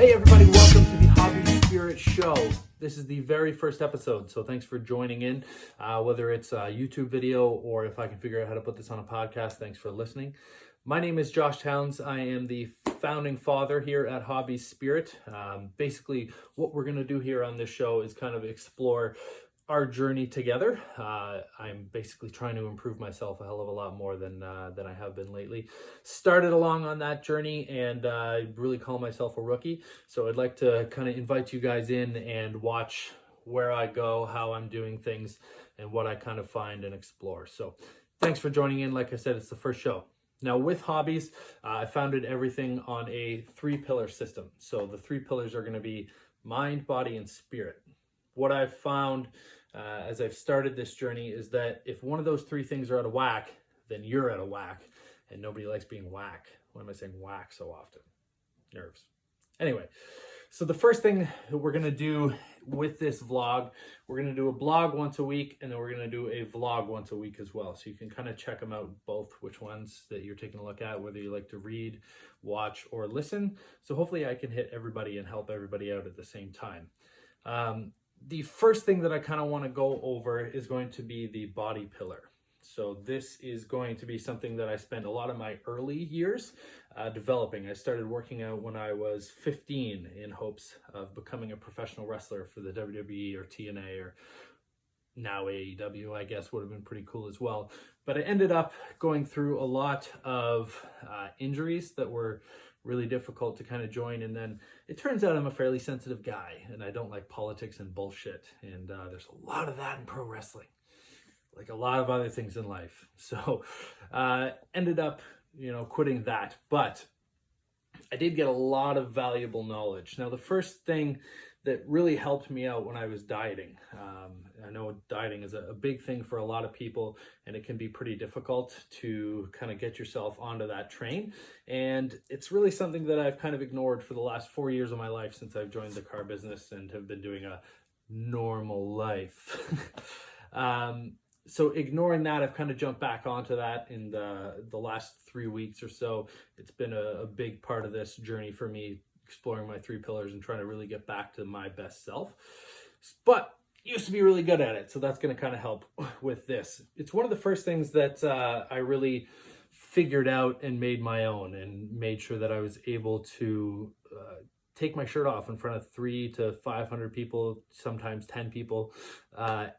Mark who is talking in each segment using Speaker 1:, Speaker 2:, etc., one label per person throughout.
Speaker 1: Hey everybody, welcome to the Hobbies Spirit Show. This is the very first episode, so thanks for joining in. Whether it's a YouTube video or if I can figure out how to put this on a podcast, thanks for listening. My name is Josh Towns. I am the founding father here at Hobbies Spirit. Basically, what we're going to do here on this show is kind of explore our journey together. I'm basically trying to improve myself a hell of a lot more than I have been lately. Started along on that journey and I really call myself a rookie. So I'd like to kind of invite you guys in and watch where I go, how I'm doing things, and what I kind of find and explore. So thanks for joining in. Like I said, it's the first show. Now with Hobbies, I founded everything on a 3-pillar system. So the 3 pillars are going to be mind, body, and spirit. What I've found as I've started this journey is that if one of those 3 things are out of whack, then you're out of whack, and nobody likes being whack. Why am I saying whack so often? Nerves. Anyway, so the first thing that we're going to do with this vlog, we're going to do a blog once a week, and then we're going to do a vlog once a week as well. So you can kind of check them out both, which ones that you're taking a look at, whether you like to read, watch, or listen. So hopefully I can hit everybody and help everybody out at the same time. The first thing that I kind of want to go over is going to be the body pillar. So this is going to be something that I spent a lot of my early years developing. I started working out when I was 15 in hopes of becoming a professional wrestler for the WWE or TNA, or now AEW, I guess would have been pretty cool as well. But I ended up going through a lot of injuries that were really difficult to kind of join, and then it turns out I'm a fairly sensitive guy and I don't like politics and bullshit, and there's a lot of that in pro wrestling, like a lot of other things in life. So ended up quitting that, but I did get a lot of valuable knowledge. Now the first thing that really helped me out when I was dieting, I know dieting is a big thing for a lot of people, and it can be pretty difficult to kind of get yourself onto that train. And it's really something that I've kind of ignored for the last 4 years of my life since I've joined the car business and have been doing a normal life. So ignoring that, I've kind of jumped back onto that in the last 3 weeks or so. It's been a big part of this journey for me, exploring my 3 pillars and trying to really get back to my best self. But used to be really good at it, so that's going to kind of help with this. It's one of the first things that I really figured out and made my own, and made sure that I was able to take my shirt off in front of 300 to 500 people, sometimes 10 people,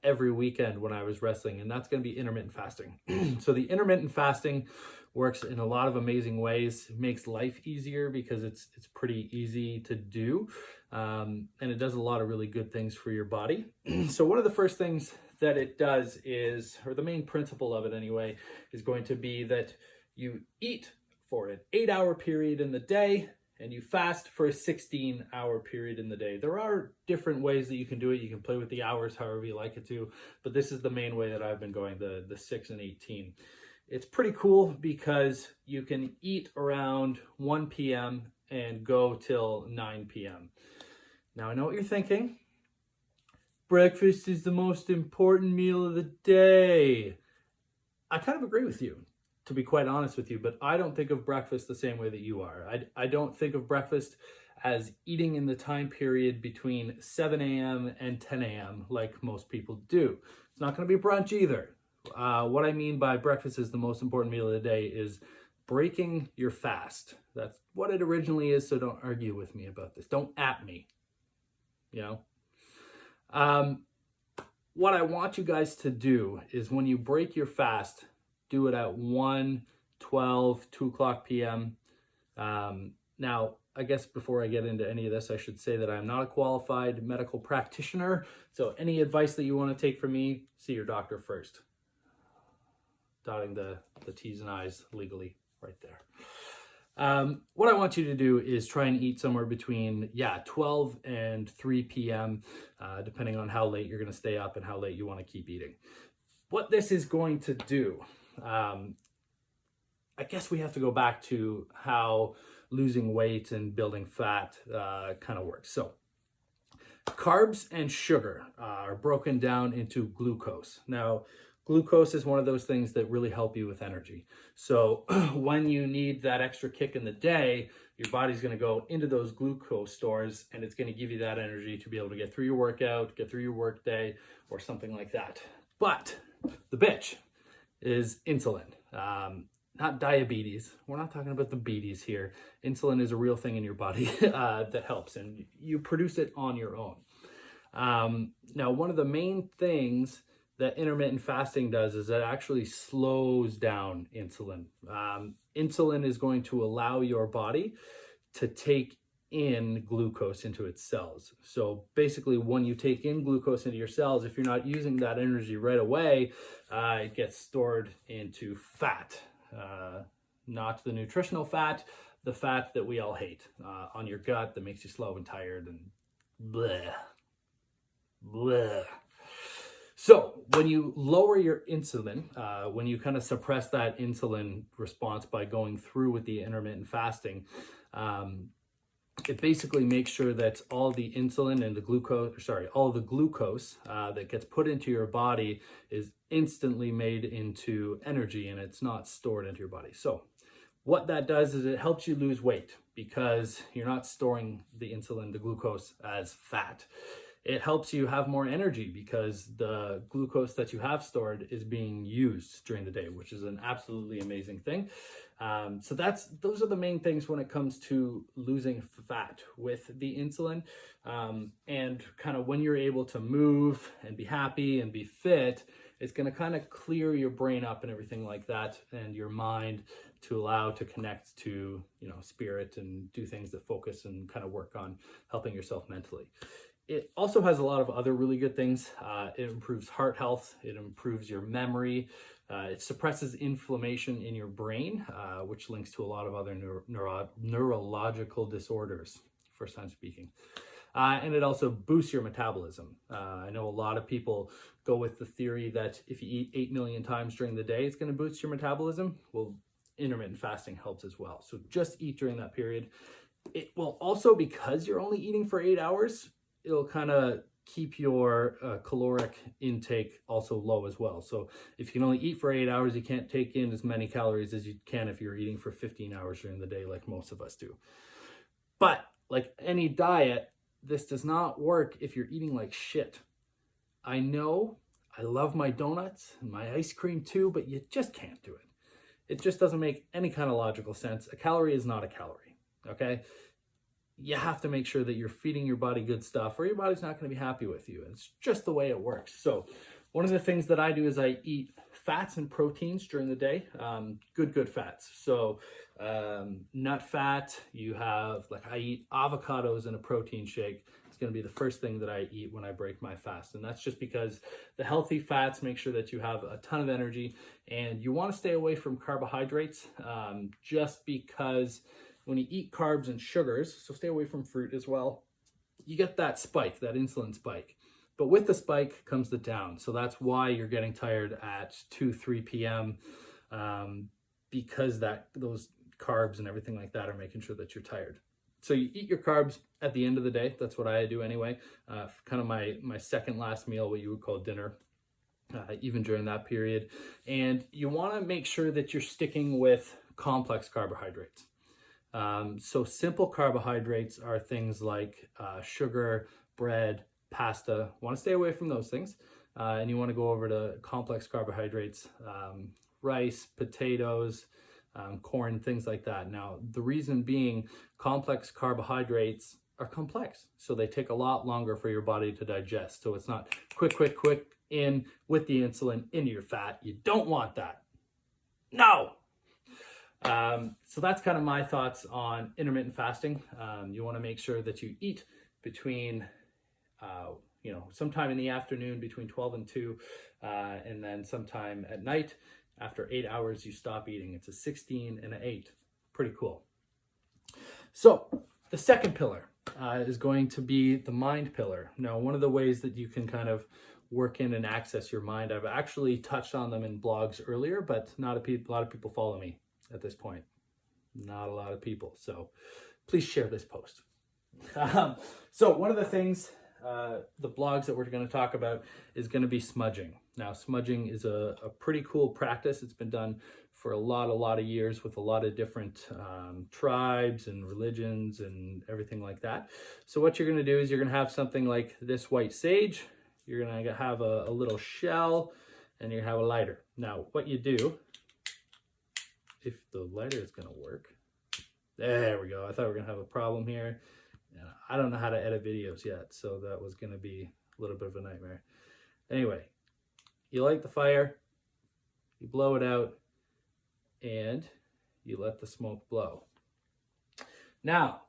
Speaker 1: every weekend when I was wrestling, and that's going to be intermittent fasting. So the intermittent fasting works in a lot of amazing ways. It makes life easier because it's pretty easy to do, and it does a lot of really good things for your body. So one of the first things that it does is, or the main principle of it anyway, is going to be that you eat for an 8-hour period in the day, and you fast for a 16-hour period in the day. There are different ways that you can do it. You can play with the hours however you like it to, but this is the main way that I've been going, the 6 and 18. It's pretty cool because you can eat around 1 p.m. and go till 9 p.m. Now I know what you're thinking. Breakfast is the most important meal of the day. I kind of agree with you, to be quite honest with you, but I don't think of breakfast the same way that you are. I don't think of breakfast as eating in the time period between 7 a.m. and 10 a.m. like most people do. It's not going to be brunch either. What I mean by breakfast is the most important meal of the day is breaking your fast. That's what it originally is, so don't argue with me about this. Don't at me, What I want you guys to do is when you break your fast, do it at 1, 12, 2 o'clock p.m. Now, I guess before I get into any of this, I should say that I'm not a qualified medical practitioner. So any advice that you want to take from me, see your doctor first. Dotting the T's and I's legally right there. What I want you to do is try and eat somewhere between 12 and 3 p.m. Depending on how late you're going to stay up and how late you want to keep eating. What this is going to do, I guess we have to go back to how losing weight and building fat kind of works. So carbs and sugar are broken down into glucose. Now, Glucose is one of those things that really help you with energy. So when you need that extra kick in the day, your body's going to go into those glucose stores, and it's going to give you that energy to be able to get through your workout, get through your work day, or something like that. But the bitch is insulin. Not diabetes. We're not talking about the beaties here. Insulin is a real thing in your body that helps, and you produce it on your own. Now, one of the main things that intermittent fasting does is it actually slows down insulin. Insulin is going to allow your body to take in glucose into its cells. So basically, when you take in glucose into your cells, if you're not using that energy right away, it gets stored into fat. Not the nutritional fat, the fat that we all hate on your gut that makes you slow and tired and bleh. Bleh. So when you lower your insulin, when you kind of suppress that insulin response by going through with the intermittent fasting, it basically makes sure that all the insulin and all the glucose that gets put into your body is instantly made into energy, and it's not stored into your body. So what that does is it helps you lose weight because you're not storing the insulin, the glucose, as fat. It helps you have more energy because the glucose that you have stored is being used during the day, which is an absolutely amazing thing. So those are the main things when it comes to losing fat with the insulin. And kind of when you're able to move and be happy and be fit, it's going to kind of clear your brain up and everything like that, and your mind to allow to connect to, spirit and do things that focus and kind of work on helping yourself mentally. It also has a lot of other really good things. It improves heart health. It improves your memory. It suppresses inflammation in your brain, which links to a lot of other neurological disorders, first time speaking. And it also boosts your metabolism. I know a lot of people go with the theory that if you eat 8 million times during the day, it's going to boost your metabolism. Well, intermittent fasting helps as well. So just eat during that period. It will also, because you're only eating for 8 hours, it'll kind of keep your caloric intake also low as well. So if you can only eat for 8 hours, you can't take in as many calories as you can if you're eating for 15 hours during the day, like most of us do. But like any diet, this does not work if you're eating like shit. I know I love my donuts and my ice cream too, but you just can't do it. It just doesn't make any kind of logical sense. A calorie is not a calorie, okay? You have to make sure that you're feeding your body good stuff or your body's not going to be happy with you. It's just the way it works. So one of the things that I do is I eat fats and proteins during the day, good fats. So nut fat, I eat avocados in a protein shake. It's going to be the first thing that I eat when I break my fast. And that's just because the healthy fats make sure that you have a ton of energy, and you want to stay away from carbohydrates just because when you eat carbs and sugars, so stay away from fruit as well, you get that spike, that insulin spike. But with the spike comes the down. So that's why you're getting tired at 2-3 p.m. Because those carbs and everything like that are making sure that you're tired. So you eat your carbs at the end of the day. That's what I do anyway. Kind of my second last meal, what you would call dinner, even during that period. And you want to make sure that you're sticking with complex carbohydrates. So simple carbohydrates are things like sugar, bread, pasta. Want to stay away from those things. And you want to go over to complex carbohydrates, rice, potatoes, corn, things like that. Now, the reason being, complex carbohydrates are complex. So they take a lot longer for your body to digest. So it's not quick in with the insulin into your fat. You don't want that. No! So that's kind of my thoughts on intermittent fasting. You want to make sure that you eat between, sometime in the afternoon between 12 and 2, and then sometime at night after 8 hours, you stop eating. It's a 16 and an 8. Pretty cool. So the second pillar is going to be the mind pillar. Now, one of the ways that you can kind of work in and access your mind, I've actually touched on them in blogs earlier, but not a lot of people follow me at this point. Not a lot of people. So please share this post. So one of the things the blogs that we're going to talk about is going to be smudging. Now, smudging is a pretty cool practice. It's been done for a lot of years with a lot of different tribes and religions and everything like that. So what you're going to do is you're going to have something like this white sage. You're going to have a little shell, and you have a lighter. Now, what you do, if the lighter is going to work, there we go. I thought we were going to have a problem here. I don't know how to edit videos yet, so that was going to be a little bit of a nightmare. Anyway, you light the fire, you blow it out, and you let the smoke blow. Now,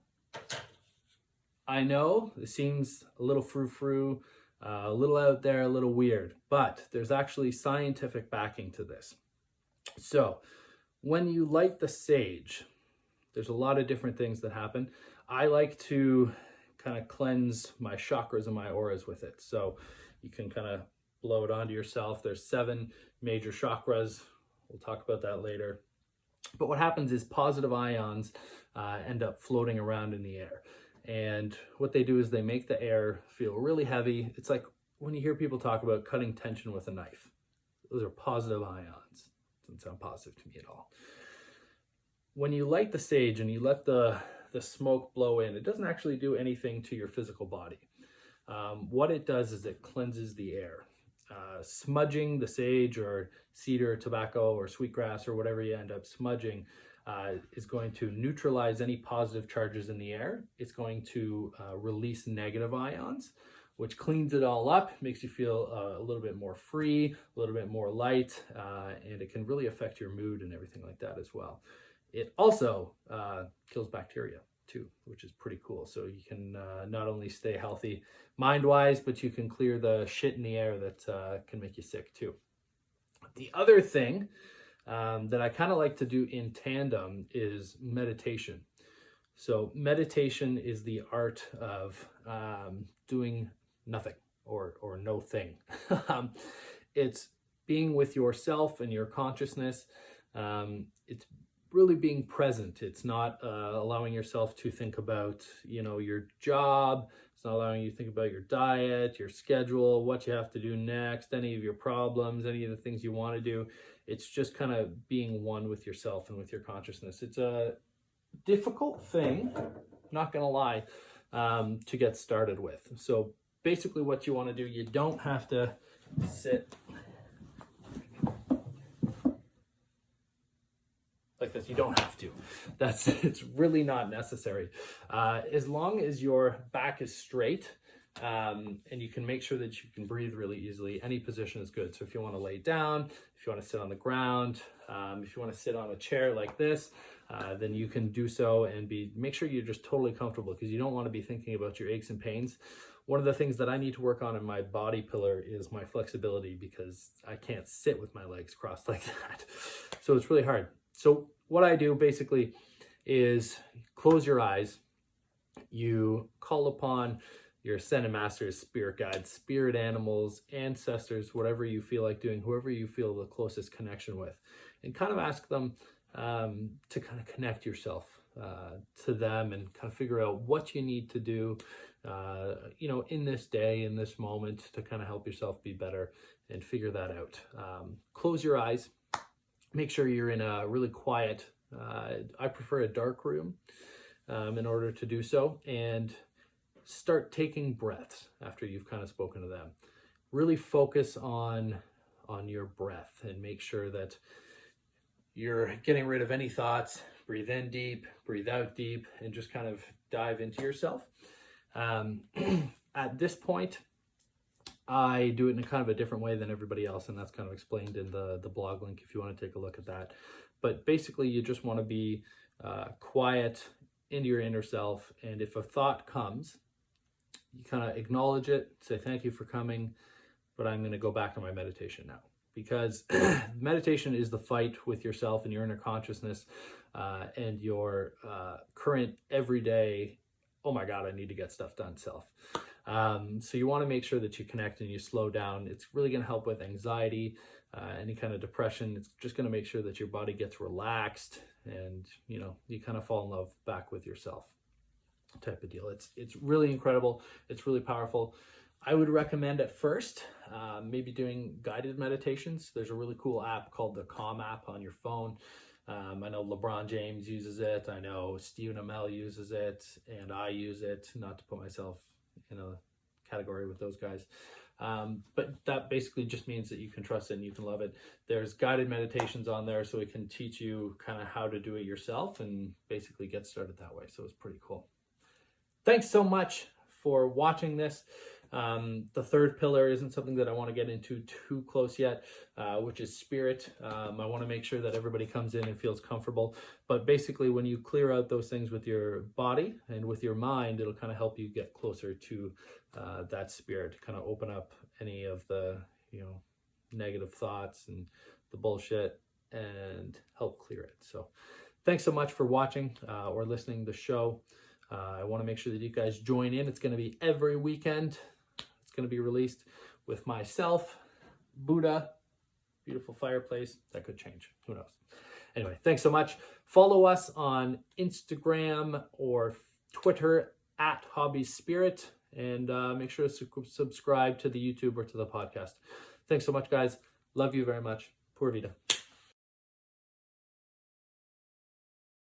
Speaker 1: I know it seems a little frou-frou, a little out there, a little weird, but there's actually scientific backing to this. So, when you light the sage, there's a lot of different things that happen. I like to kind of cleanse my chakras and my auras with it. So you can kind of blow it onto yourself. There's 7 major chakras. We'll talk about that later. But what happens is positive ions end up floating around in the air. And what they do is they make the air feel really heavy. It's like when you hear people talk about cutting tension with a knife. Those are positive ions. Doesn't sound positive to me at all. When you light the sage and you let the smoke blow in, it doesn't actually do anything to your physical body. What it does is it cleanses the air. Smudging the sage or cedar, tobacco, or sweetgrass, or whatever you end up smudging, is going to neutralize any positive charges in the air. It's going to release negative ions, which cleans it all up, makes you feel a little bit more free, a little bit more light, and it can really affect your mood and everything like that as well. It also kills bacteria too, which is pretty cool. So you can not only stay healthy mind-wise, but you can clear the shit in the air that can make you sick too. The other thing that I kind of like to do in tandem is meditation. So meditation is the art of doing nothing or no thing. It's being with yourself and your consciousness. It's really being present. It's not allowing yourself to think about, your job. It's not allowing you to think about your diet, your schedule, what you have to do next, any of your problems, any of the things you want to do. It's just kind of being one with yourself and with your consciousness. It's a difficult thing, not gonna lie, to get started with. So basically what you want to do, you don't have to sit like this. You don't have to. It's really not necessary. As long as your back is straight, and you can make sure that you can breathe really easily, any position is good. So if you want to lay down, if you want to sit on the ground, if you want to sit on a chair like this, then you can do so and make sure you're just totally comfortable, because you don't want to be thinking about your aches and pains. One of the things that I need to work on in my body pillar is my flexibility, because I can't sit with my legs crossed like that. So it's really hard. So what I do basically is close your eyes. You call upon your ascended masters, spirit guides, spirit animals, ancestors, whatever you feel like doing, whoever you feel the closest connection with, and kind of ask them to kind of connect yourself to them and kind of figure out what you need to do, in this day, in this moment, to kind of help yourself be better and figure that out. Close your eyes. Make sure you're in a really quiet, I prefer a dark room in order to do so, and start taking breaths after you've kind of spoken to them. Really focus on your breath and make sure that you're getting rid of any thoughts. Breathe in deep, breathe out deep, and just kind of dive into yourself. At this point, I do it in a kind of a different way than everybody else, and that's kind of explained in the blog link if you want to take a look at that. But basically, you just want to be quiet into your inner self, and if a thought comes, you kind of acknowledge it, say thank you for coming, but I'm going to go back to my meditation now. Because meditation is the fight with yourself and your inner consciousness and your current everyday, oh my God, I need to get stuff done self. So you want to make sure that you connect and you slow down. It's really going to help with anxiety, any kind of depression. It's just going to make sure that your body gets relaxed and, you kind of fall in love back with yourself. type of deal. It's really incredible. It's really powerful. I would recommend at first maybe doing guided meditations. There's a really cool app called the Calm app on your phone. I know LeBron James uses it. I know Stephen Amell uses it, and I use it. Not to put myself in a category with those guys. But that basically just means that you can trust it and you can love it. There's guided meditations on there, so it can teach you kind of how to do it yourself and basically get started that way. So it's pretty cool. Thanks so much for watching this. The third pillar isn't something that I want to get into too close yet, which is spirit. I want to make sure that everybody comes in and feels comfortable. But basically, when you clear out those things with your body and with your mind, it'll kind of help you get closer to that spirit, kind of open up any of the, negative thoughts and the bullshit and help clear it. So thanks so much for watching or listening to the show. I want to make sure that you guys join in. It's going to be every weekend. It's going to be released with myself, Buddha, beautiful fireplace. That could change. Who knows? Anyway, thanks so much. Follow us on Instagram or Twitter at Hobbies Spirit, and make sure to subscribe to the YouTube or to the podcast. Thanks so much, guys. Love you very much. Pura vida.